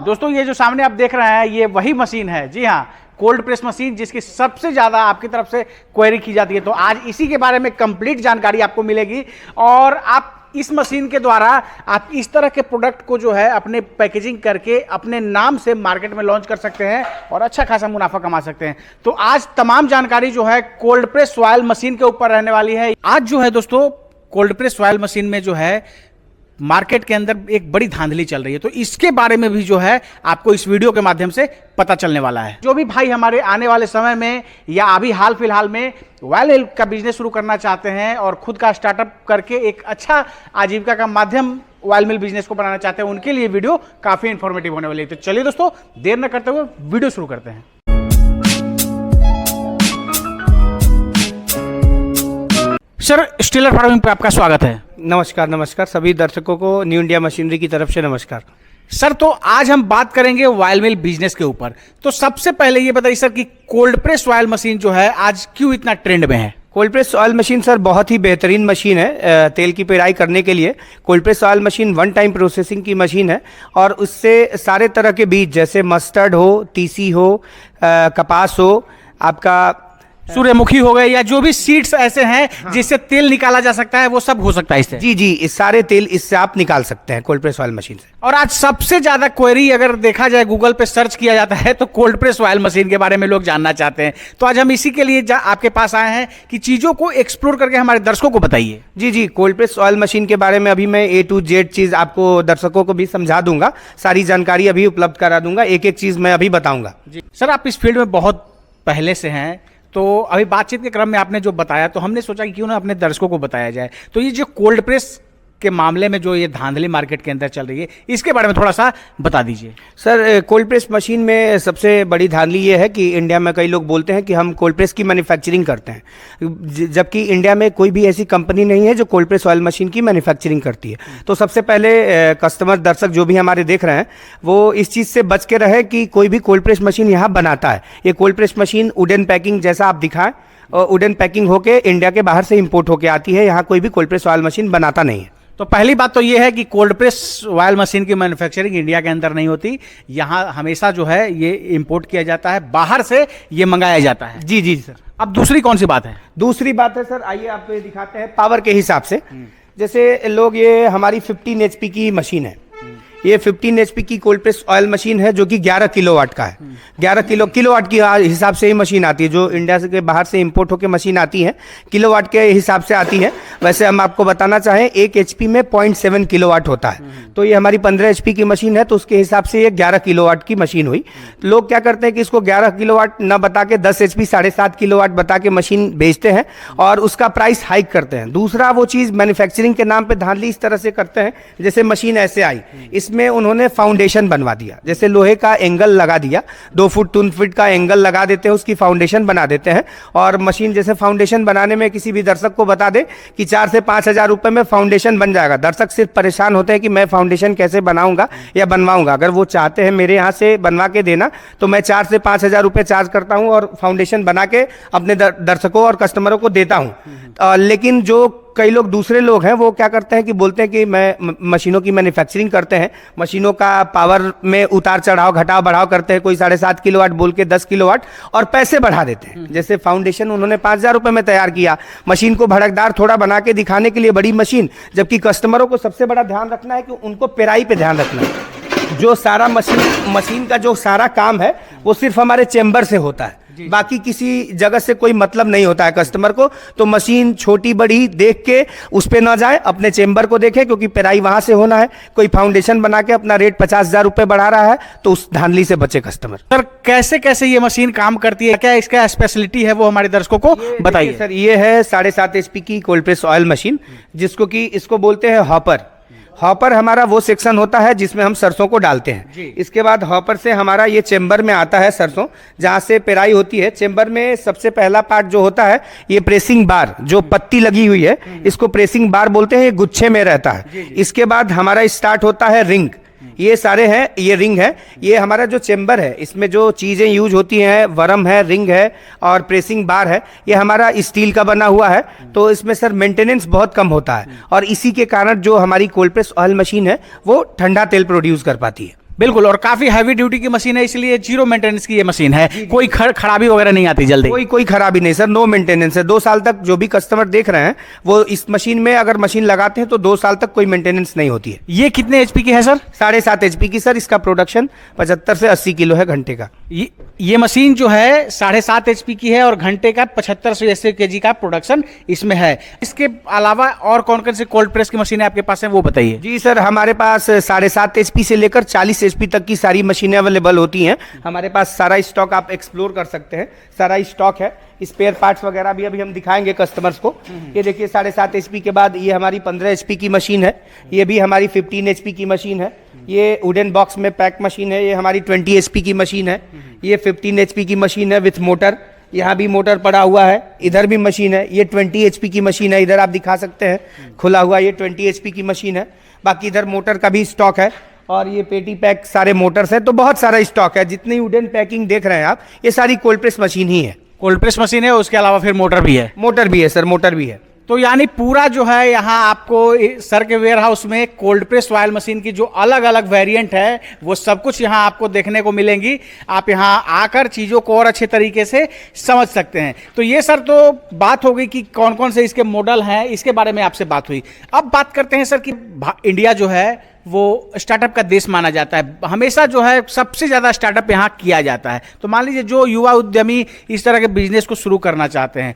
दोस्तों ये जो सामने आप देख रहे हैं ये वही मशीन है, जी हाँ, कोल्ड प्रेस मशीन, जिसकी सबसे ज़्यादा आपकी तरफ से क्वेरी की जाती है। तो आज इसी के बारे में कंप्लीट जानकारी आपको मिलेगी और आप इस मशीन के द्वारा आप इस तरह के प्रोडक्ट को जो है अपने पैकेजिंग करके अपने नाम से मार्केट में लॉन्च कर सकते हैं और अच्छा खासा मुनाफा कमा सकते हैं। तो आज तमाम जानकारी जो है कोल्ड प्रेस सॉयल मशीन के ऊपर रहने वाली है। आज जो है दोस्तों कोल्ड प्रेस सॉयल मशीन में जो है मार्केट के अंदर एक बड़ी धांधली चल रही है, तो इसके बारे में भी जो है आपको इस वीडियो के माध्यम से पता चलने वाला है। जो भी भाई हमारे आने वाले समय में या अभी हाल फिलहाल में ऑयल मिल का बिजनेस शुरू करना चाहते हैं और खुद का स्टार्टअप करके एक अच्छा आजीविका का माध्यम ऑयल मिल बिजनेस को बनाना चाहते हैं, उनके लिए वीडियो काफी इंफॉर्मेटिव होने वाली है। तो चलिए दोस्तों देर न करते हुए वीडियो शुरू करते हैं। सर, स्टेलर फार्मिंग पे आपका स्वागत है। नमस्कार नमस्कार सभी दर्शकों को न्यू इंडिया मशीनरी की तरफ से नमस्कार। सर, तो आज हम बात करेंगे ऑयल मिल बिजनेस के ऊपर। तो सबसे पहले ये बताइए सर कि कोल्ड प्रेस ऑयल मशीन जो है आज क्यों इतना ट्रेंड में है? Cold press oil machine sir बहुत ही बेहतरीन मशीन है तेल की पेराई करने के लिए। Cold press oil machine one time processing की मशीन है और उससे सारे तरह के बीज जैसे मस्टर्ड हो, तीसी हो, कपास हो, आपका सूर्यमुखी हो गए या जो भी सीड्स ऐसे हैं जिससे तेल निकाला जा सकता है, वो सब हो सकता है इससे। जी जी, इस सारे तेल इससे आप निकाल सकते हैं कोल्ड प्रेस ऑयल मशीन से। और आज सबसे ज्यादा क्वेरी अगर देखा जाए गूगल पे सर्च किया जाता है तो कोल्ड प्रेस ऑयल मशीन के बारे में लोग जानना चाहते हैं। तो आज हम इसी के लिए आपके पास आए हैं कि चीजों को एक्सप्लोर करके हमारे दर्शकों को बताइए। जी जी, कोल्ड प्रेस ऑयल मशीन के बारे में अभी मैं A to Z चीज आपको दर्शकों को भी समझा दूंगा, सारी जानकारी अभी उपलब्ध करा दूंगा, एक एक चीज मैं अभी बताऊंगा। जी सर, आप इस फील्ड में बहुत पहले से हैं, तो अभी बातचीत के क्रम में आपने जो बताया तो हमने सोचा कि क्यों ना अपने दर्शकों को बताया जाए। तो ये जो कोल्ड प्रेस के मामले में जो ये धांधली मार्केट के अंदर चल रही है, इसके बारे में थोड़ा सा बता दीजिए। सर, कोल्ड प्रेस मशीन में सबसे बड़ी धांधली ये है कि इंडिया में कई लोग बोलते हैं कि हम कोल्ड प्रेस की मैन्युफैक्चरिंग करते हैं, जबकि इंडिया में कोई भी ऐसी कंपनी नहीं है जो कोल्ड प्रेस ऑयल मशीन की मैन्युफैक्चरिंग करती है। तो सबसे पहले कस्टमर दर्शक जो भी हमारे देख रहे हैं वो इस चीज़ से बच के रहे कि कोई भी कोल्ड प्रेस मशीन यहाँ बनाता है। ये cold press machine wooden packing जैसा आप दिखाएं, और वुडन पैकिंग होके इंडिया के बाहर से इम्पोर्ट होके आती है, यहाँ कोई भी कोल्ड प्रेस ऑयल मशीन बनाता नहीं है। तो पहली बात तो ये है कि कोल्ड प्रेस ऑयल मशीन की मैन्युफैक्चरिंग इंडिया के अंदर नहीं होती, यहाँ हमेशा जो है ये इंपोर्ट किया जाता है, बाहर से ये मंगाया जाता है। जी जी सर। अब दूसरी कौन सी बात है? दूसरी बात है सर, आइए आपको ये दिखाते हैं पावर के हिसाब से। जैसे लोग, ये हमारी 15 HP की मशीन है, ये 15 HP की कोल्ड प्रेस ऑयल मशीन है जो कि 11 किलोवाट का है। 11 किलोवाट की हिसाब से ही मशीन आती है, जो इंडिया से बाहर से इंपोर्ट होकर मशीन आती है किलोवाट के हिसाब से आती है। वैसे हम आपको बताना चाहें 1 HP में 0.7 किलोवाट होता है, तो ये हमारी 15 HP की मशीन है, तो उसके हिसाब से ये 11 किलोवाट की मशीन हुई। तो लोग क्या करते हैं कि इसको 11 किलोवाट न बता के 10 HP 7.5 किलोवाट बता के मशीन बेचते हैं और उसका प्राइस हाइक करते हैं। दूसरा वो चीज़ मैन्युफैक्चरिंग के नाम पर धांधली इस तरह से करते हैं, जैसे मशीन ऐसे आई, में उन्होंने फाउंडेशन बनवा दिया, जैसे लोहे का एंगल लगा दिया, 2 फुट 3 फीट का एंगल लगा देते हैं, उसकी फाउंडेशन बना देते हैं। और मशीन जैसे फाउंडेशन बनाने में किसी भी दर्शक को बता दे कि 4 से 5 हज़ार रुपए में फाउंडेशन बन जाएगा, दर्शक सिर्फ परेशान होते हैं कि मैं फाउंडेशन कैसे बनाऊंगा या बनवाऊंगा। अगर वो चाहते हैं मेरे यहाँ से बनवा के देना तो मैं 4 से 5 हज़ार रुपये चार्ज करता हूँ और फाउंडेशन बना के अपने दर्शकों और कस्टमरों को देता हूँ। लेकिन जो कई लोग दूसरे लोग हैं वो क्या करते हैं कि बोलते हैं कि मैं मशीनों की मैन्युफैक्चरिंग करते हैं, मशीनों का पावर में उतार चढ़ाव घटाव बढ़ाव करते हैं, कोई 7.5 किलोवाट बोल के 10 किलोवाट और पैसे बढ़ा देते हैं। जैसे फाउंडेशन उन्होंने 5,000 रुपये में तैयार किया, मशीन को भड़कदार थोड़ा बना के दिखाने के लिए बड़ी मशीन, जबकि कस्टमरों को सबसे बड़ा ध्यान रखना है कि उनको पेराई पे ध्यान रखना है। जो सारा मशीन का जो सारा काम है वो सिर्फ हमारे चेम्बर से होता है, बाकी किसी जगह से कोई मतलब नहीं होता है कस्टमर को। तो मशीन छोटी बड़ी देख के उस पे ना जाए, अपने चेम्बर को देखे, क्योंकि पेराई वहां से होना है। कोई फाउंडेशन बना के अपना रेट 50,000 रुपए बढ़ा रहा है तो उस धांधली से बचे कस्टमर। सर, कैसे कैसे ये मशीन काम करती है, क्या इसका स्पेशलिटी है, वो हमारे दर्शकों को बताइए। सर, ये है 7.5 HP की कोल्ड प्रेस ऑयल मशीन, जिसको कि इसको बोलते हैं हॉपर। हॉपर हमारा वो सेक्शन होता है जिसमें हम सरसों को डालते हैं। इसके बाद हॉपर से हमारा ये चेम्बर में आता है सरसों, जहाँ से पेराई होती है। चेम्बर में सबसे पहला पार्ट जो होता है ये प्रेसिंग बार, जो पत्ती लगी हुई है इसको प्रेसिंग बार बोलते हैं, ये गुच्छे में रहता है। इसके बाद हमारा स्टार्ट होता है रिंग, ये सारे हैं, ये रिंग है, ये हमारा जो चेम्बर है इसमें जो चीज़ें यूज होती हैं, वरम है, रिंग है और प्रेसिंग बार है, ये हमारा स्टील का बना हुआ है। तो इसमें सर मेंटेनेंस बहुत कम होता है और इसी के कारण जो हमारी कोल्ड प्रेस ऑयल मशीन है वो ठंडा तेल प्रोड्यूस कर पाती है। बिल्कुल, और काफी हैवी ड्यूटी की मशीन है, इसलिए जीरो मेंटेनेंस की ये मशीन है, कोई खराबी वगैरह नहीं आती जल्दी। कोई खराबी नहीं सर, नो मेंटेनेंस है। 2 साल तक जो भी कस्टमर देख रहे हैं वो इस मशीन में अगर मशीन लगाते हैं तो 2 साल तक कोई मेंटेनेंस नहीं होती है। ये कितने एचपी की है सर? 7.5 HP की सर। इसका प्रोडक्शन 75 से 80 किलो है घंटे का। ये मशीन जो है 7.5 HP की है और घंटे का 75 से 80 kg का प्रोडक्शन इसमें है। इसके अलावा और कौन कौन से कोल्ड प्रेस की मशीनें आपके पास हैं वो बताइए। जी सर, हमारे पास 7.5 HP से लेकर 40 HP तक की सारी मशीनें अवेलेबल होती हैं। हमारे पास सारा स्टॉक आप एक्सप्लोर कर सकते हैं, सारा स्टॉक है। स्पेयर पार्ट्स वगैरह भी अभी हम दिखाएंगे कस्टमर्स को। ये देखिए 7.5 HP के बाद ये हमारी 15 HP की मशीन है, ये भी हमारी 15 HP की मशीन है। ये वुडन बॉक्स में पैक मशीन है, ये हमारी 20 HP की मशीन है। ये 15 HP की मशीन है विथ मोटर, यहाँ भी मोटर पड़ा हुआ है। इधर भी मशीन है, ये 20 HP की मशीन है, इधर आप दिखा सकते हैं खुला हुआ, ये 20 HP की मशीन है। बाकी इधर मोटर का भी स्टॉक है और ये पेटी पैक सारे मोटर्स है। तो बहुत सारा स्टॉक है। जितनी वुडन पैकिंग देख रहे हैं आप, ये सारी कोल्ड प्रेस मशीन ही है। कोल्ड प्रेस मशीन है, उसके अलावा फिर मोटर भी है? मोटर भी है सर, मोटर भी है। तो यानी पूरा जो है यहाँ आपको सर के वेयर हाउस में कोल्ड प्रेस ऑयल मशीन की जो अलग अलग वेरिएंट है वो सब कुछ यहाँ आपको देखने को मिलेंगी। आप यहाँ आकर चीज़ों को और अच्छे तरीके से समझ सकते हैं। तो ये सर तो बात हो गई कि कौन कौन से इसके मॉडल हैं, इसके बारे में आपसे बात हुई। अब बात करते हैं सर कि इंडिया जो है वो स्टार्टअप का देश माना जाता है, हमेशा जो है सबसे ज़्यादा स्टार्टअप यहाँ किया जाता है। तो मान लीजिए जो युवा उद्यमी इस तरह के बिजनेस को शुरू करना चाहते हैं,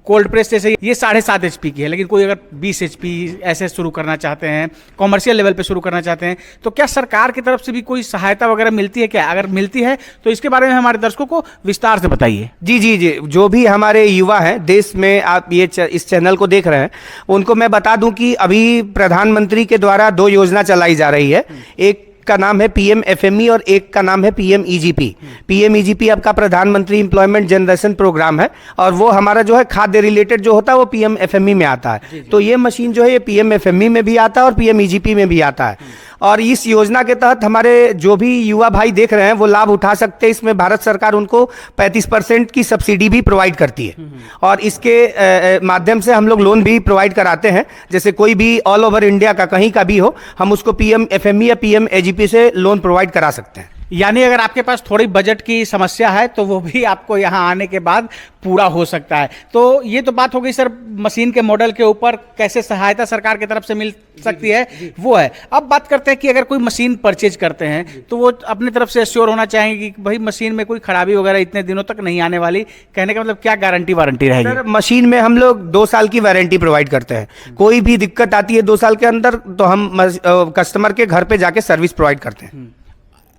कोल्ड प्रेस जैसे ये 7.5 HP की है, लेकिन कोई अगर 20 HP ऐसे शुरू करना चाहते हैं, कॉमर्शियल लेवल पे शुरू करना चाहते हैं, तो क्या सरकार की तरफ से भी कोई सहायता वगैरह मिलती है क्या? अगर मिलती है तो इसके बारे में हमारे दर्शकों को विस्तार से बताइए। जी, जो भी हमारे युवा हैं देश में, आप ये इस चैनल को देख रहे हैं, उनको मैं बता दूं कि अभी प्रधानमंत्री के द्वारा 2 योजना चलाई जा रही है। एक का नाम है PM FME और एक का नाम है PM EGP। PM EGP आपका प्रधानमंत्री एम्प्लॉयमेंट जनरेशन प्रोग्राम है और वो हमारा जो है खाद्य रिलेटेड जो होता है वो PM FME में आता है। तो ये मशीन जो है ये PM FME में भी आता है और PM EGP में भी आता है। और इस योजना के तहत हमारे जो भी युवा भाई देख रहे हैं वो लाभ उठा सकते हैं। इसमें भारत सरकार उनको 35% की सब्सिडी भी प्रोवाइड करती है और इसके माध्यम से हम लोग लोन भी प्रोवाइड कराते हैं। जैसे कोई भी ऑल ओवर इंडिया का कहीं का भी हो, हम उसको PM FME या PM EGP से लोन प्रोवाइड करा सकते हैं। यानी अगर आपके पास थोड़ी बजट की समस्या है तो वो भी आपको यहाँ आने के बाद पूरा हो सकता है। तो ये तो बात हो गई सर मशीन के मॉडल के ऊपर, कैसे सहायता सरकार की तरफ से मिल सकती है वो है। अब बात करते हैं कि अगर कोई मशीन परचेज करते हैं तो वो अपनी तरफ से एश्योर होना चाहेंगे कि भाई मशीन में कोई खराबी वगैरह इतने दिनों तक नहीं आने वाली। कहने का मतलब क्या गारंटी वारंटी रहेगी? सर मशीन में हम लोग 2 साल की वारंटी प्रोवाइड करते हैं। कोई भी दिक्कत आती है 2 साल के अंदर तो हम कस्टमर के घर पे जाके सर्विस प्रोवाइड करते हैं।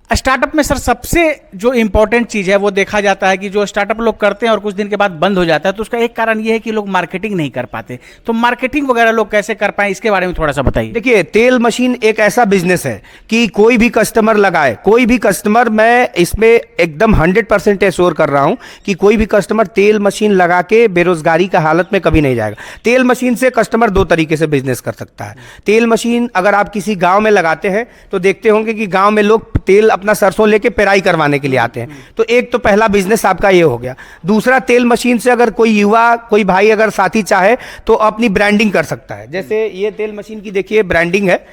स्टार्टअप में सर सबसे जो इंपॉर्टेंट चीज़ है वो देखा जाता है कि जो स्टार्टअप लोग करते हैं और कुछ दिन के बाद बंद हो जाता है, तो उसका एक कारण ये है कि लोग मार्केटिंग नहीं कर पाते। तो मार्केटिंग वगैरह लोग कैसे कर पाए, इसके बारे में थोड़ा सा बताइए। देखिए, तेल मशीन एक ऐसा बिजनेस है कि कोई भी कस्टमर लगाए, कोई भी कस्टमर, मैं इसमें एकदम 100% एश्योर कर रहा हूं कि कोई भी कस्टमर तेल मशीन लगा के बेरोजगारी का हालत में कभी नहीं जाएगा। तेल मशीन से कस्टमर 2 तरीके से बिजनेस कर सकता है। तेल मशीन अगर आप किसी गाँव में लगाते हैं तो देखते होंगे कि गाँव में लोग तेल अपना सरसों लेके पेराई करवाने के लिए आते हैं। तो एक तो पहला बिजनेस आपका ये हो गया। दूसरा, तेल मशीन से अगर कोई युवा, कोई भाई अगर साथी चाहे तो अपनी ब्रांडिंग कर सकता है। जैसे ये तेल मशीन की देखिए ब्रांडिंग है,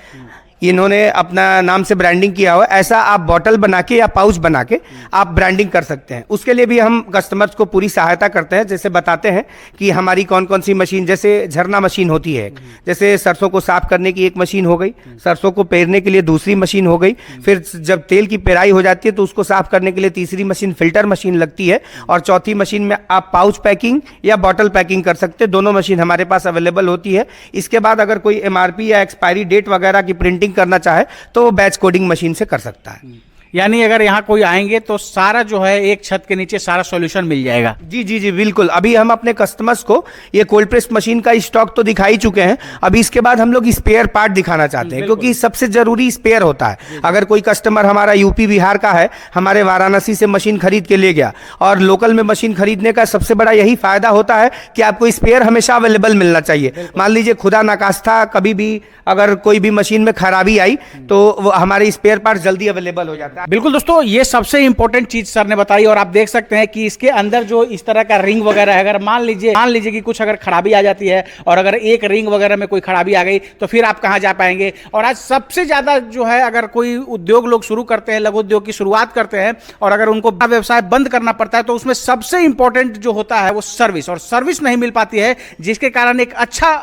इन्होंने अपना नाम से ब्रांडिंग किया हुआ। ऐसा आप बॉटल बना के या पाउच बना के आप ब्रांडिंग कर सकते हैं। उसके लिए भी हम कस्टमर्स को पूरी सहायता करते हैं। जैसे बताते हैं कि हमारी कौन कौन सी मशीन, जैसे झरना मशीन होती है, जैसे सरसों को साफ करने की एक मशीन हो गई, सरसों को पेरने के लिए दूसरी मशीन हो गई, फिर जब तेल की पेराई हो जाती है तो उसको साफ करने के लिए तीसरी मशीन फिल्टर मशीन लगती है, और चौथी मशीन में आप पाउच पैकिंग या बॉटल पैकिंग कर सकते हैं। दोनों मशीन हमारे पास अवेलेबल होती है। इसके बाद अगर कोई MRP या एक्सपायरी डेट वगैरह की प्रिंटिंग करना चाहे तो वो बैच कोडिंग मशीन से कर सकता है। यानी अगर यहाँ कोई आएंगे तो सारा जो है एक छत के नीचे सारा सॉल्यूशन मिल जाएगा। जी बिल्कुल। अभी हम अपने कस्टमर्स को ये कोल्ड प्रेस मशीन का स्टॉक तो दिखा ही चुके हैं। अभी इसके बाद हम लोग स्पेयर पार्ट दिखाना चाहते हैं, क्योंकि सबसे जरूरी स्पेयर होता है। अगर कोई कस्टमर हमारा यूपी बिहार का है, हमारे वाराणसी से मशीन खरीद के ले गया, और लोकल में मशीन खरीदने का सबसे बड़ा यही फायदा होता है कि आपको स्पेयर हमेशा अवेलेबल मिलना चाहिए। मान लीजिए खुदा नाकास्ता कभी भी अगर कोई भी मशीन में खराबी आई तो वो हमारे स्पेयर पार्ट जल्दी अवेलेबल हो जाता है। बिल्कुल दोस्तों, ये सबसे इंपॉर्टेंट चीज सर ने बताई। और आप देख सकते हैं कि इसके अंदर जो इस तरह का रिंग वगैरह है, अगर मान लीजिए कि कुछ अगर खराबी आ जाती है और अगर एक रिंग वगैरह में कोई खराबी आ गई तो फिर आप कहां जा पाएंगे। और आज सबसे ज्यादा जो है, अगर कोई उद्योग लोग शुरू करते हैं, लघु उद्योग की शुरुआत करते हैं और अगर उनको व्यवसाय बंद करना पड़ता है तो उसमें सबसे इंपॉर्टेंट जो होता है वो सर्विस, और सर्विस नहीं मिल पाती है, जिसके कारण एक अच्छा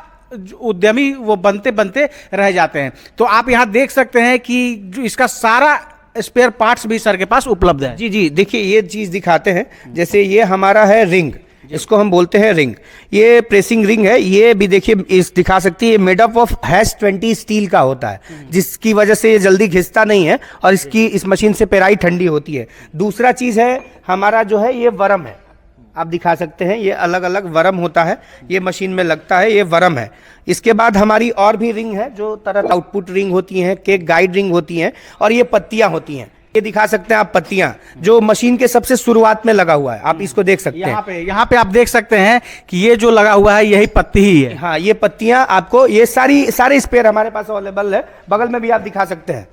उद्यमी वो बनते बनते रह जाते हैं। तो आप यहां देख सकते हैं कि जो इसका सारा स्पेयर पार्ट्स भी सर के पास उपलब्ध है। जी जी, देखिए ये चीज दिखाते हैं। जैसे ये हमारा है रिंग, इसको हम बोलते हैं रिंग। ये प्रेसिंग रिंग है। ये भी देखिए इस दिखा सकती है, मेड अप ऑफ -20 स्टील का होता है, जिसकी वजह से ये जल्दी घिसता नहीं है और इस मशीन से पेराई ठंडी होती है। दूसरा चीज है हमारा जो है ये वरम है, आप दिखा सकते हैं, ये अलग अलग वरम होता है, ये मशीन में लगता है, ये वरम है। इसके बाद हमारी और भी रिंग है, जो तरह आउटपुट रिंग होती हैं, केक गाइड रिंग होती हैं, और ये पत्तियां होती हैं। ये दिखा सकते हैं आप पत्तियां, जो मशीन के सबसे शुरुआत में लगा हुआ है, आप इसको देख सकते हैं। यहाँ पे आप देख सकते हैं कि ये जो लगा हुआ है यही पत्ती ही है। हाँ, ये पत्तियां आपको, ये सारे स्पेयर हमारे पास अवेलेबल है। बगल में भी आप दिखा सकते हैं,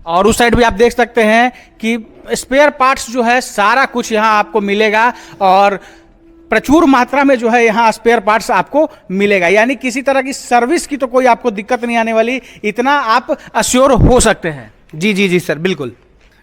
और उस साइड भी आप देख सकते हैं कि स्पेयर पार्ट्स जो है सारा कुछ यहाँ आपको मिलेगा, और प्रचुर मात्रा में जो है यहाँ स्पेयर पार्ट्स आपको मिलेगा। यानी किसी तरह की सर्विस की तो कोई आपको दिक्कत नहीं आने वाली, इतना आप अश्योर हो सकते हैं। जी जी जी सर, बिल्कुल।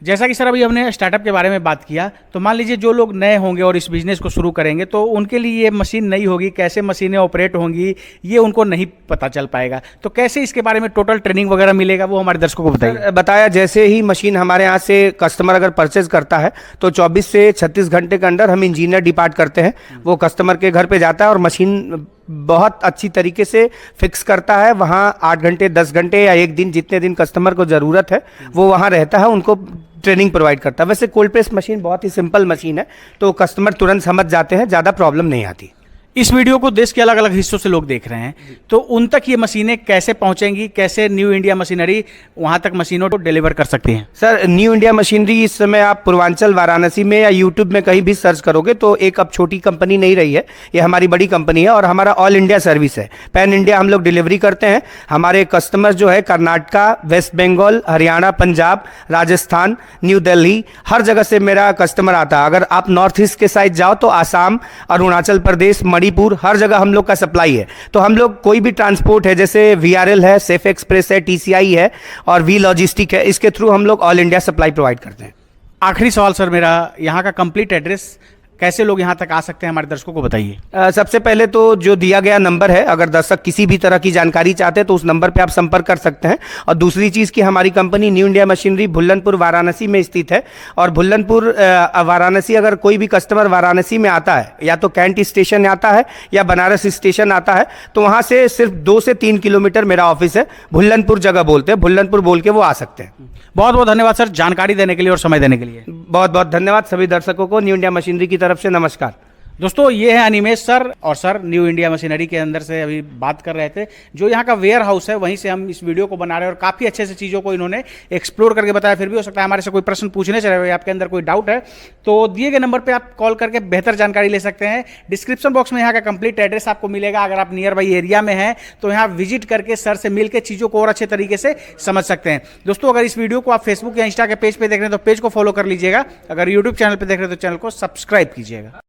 जैसा कि सर अभी हमने स्टार्टअप के बारे में बात किया, तो मान लीजिए जो लोग नए होंगे और इस बिजनेस को शुरू करेंगे तो उनके लिए ये मशीन नई होगी, कैसे मशीनें ऑपरेट होंगी ये उनको नहीं पता चल पाएगा। तो कैसे इसके बारे में टोटल ट्रेनिंग वगैरह मिलेगा वो हमारे दर्शकों को बताइए। बताया, जैसे ही मशीन हमारे यहाँ से कस्टमर अगर परचेज करता है तो 24 से 36 घंटे के अंदर हम इंजीनियर डिपार्ट करते हैं, वो कस्टमर के घर पे जाता है और मशीन बहुत अच्छी तरीके से फिक्स करता है। वहाँ 8 घंटे 10 घंटे या एक दिन, जितने दिन कस्टमर को ज़रूरत है वो वहाँ रहता है, उनको ट्रेनिंग प्रोवाइड करता है। वैसे कोल्ड प्रेस मशीन बहुत ही सिंपल मशीन है, तो कस्टमर तुरंत समझ जाते हैं, ज़्यादा प्रॉब्लम नहीं आती। इस वीडियो को देश के अलग अलग हिस्सों से लोग देख रहे हैं, तो उन तक ये मशीनें कैसे पहुंचेंगी, कैसे न्यू इंडिया मशीनरी वहां तक मशीनों को डिलीवर कर सकती हैं? सर, न्यू इंडिया मशीनरी इस समय आप पूर्वांचल वाराणसी में या यूट्यूब में कहीं भी सर्च करोगे तो एक अब छोटी कंपनी नहीं रही है, ये हमारी बड़ी कंपनी है और हमारा ऑल इंडिया सर्विस है। पैन इंडिया हम लोग डिलीवरी करते हैं। हमारे कस्टमर जो है कर्नाटका, वेस्ट बंगाल, हरियाणा, पंजाब, राजस्थान, न्यू दिल्ली, हर जगह से मेरा कस्टमर आता है। अगर आप नॉर्थ ईस्ट के साइड जाओ तो आसाम, अरुणाचल प्रदेश, मणिपुर, हर जगह हम लोग का सप्लाई है। तो हम लोग कोई भी ट्रांसपोर्ट है, जैसे VRL है, सेफ एक्सप्रेस है, TCI है और वी लॉजिस्टिक है, इसके थ्रू हम लोग ऑल इंडिया सप्लाई प्रोवाइड करते हैं। आखिरी सवाल सर मेरा, यहाँ का कंप्लीट एड्रेस, कैसे लोग यहाँ तक आ सकते हैं हमारे दर्शकों को बताइए। सबसे पहले तो जो दिया गया नंबर है, अगर दर्शक किसी भी तरह की जानकारी चाहते हैं तो उस नंबर पे आप संपर्क कर सकते हैं। और दूसरी चीज़ कि हमारी company new India machinery Bhullanpur Varanasi में स्थित है। और भुल्लनपुर वाराणसी, अगर कोई भी कस्टमर वाराणसी में आता है, या तो कैंट स्टेशन आता है या बनारस स्टेशन आता है, तो वहाँ से सिर्फ 2 से 3 किलोमीटर मेरा ऑफिस है। भुल्लनपुर जगह बोलते हैं, भुल्लनपुर बोल के वो आ सकते हैं। बहुत बहुत धन्यवाद सर जानकारी देने के लिए और समय देने के लिए। बहुत बहुत धन्यवाद सभी दर्शकों को। न्यू इंडिया मशीनरी की तरफ से नमस्कार। दोस्तों, ये है अनिमेश सर, और सर न्यू इंडिया मशीनरी के अंदर से अभी बात कर रहे थे। जो यहाँ का वेयर हाउस है वहीं से हम इस वीडियो को बना रहे हैं और काफ़ी अच्छे से चीज़ों को इन्होंने एक्सप्लोर करके बताया। फिर भी हो सकता है हमारे से कोई प्रश्न पूछने चले हुए, आपके अंदर कोई डाउट है तो दिए गए नंबर पर आप कॉल करके बेहतर जानकारी ले सकते हैं। डिस्क्रिप्शन बॉक्स में यहाँ का कंप्लीट एड्रेस आपको मिलेगा। अगर आप नियर बाई एरिया में हैं तो यहाँ विजिट करके सर से मिल के चीज़ों को और अच्छे तरीके से समझ सकते हैं। दोस्तों, अगर इस वीडियो को आप फेसबुक या इंस्टा के पेज पर देख रहे हैं तो पेज को फॉलो कर लीजिएगा। अगर यूट्यूब चैनल पर देख रहे हैं तो चैनल को सब्सक्राइब कीजिएगा।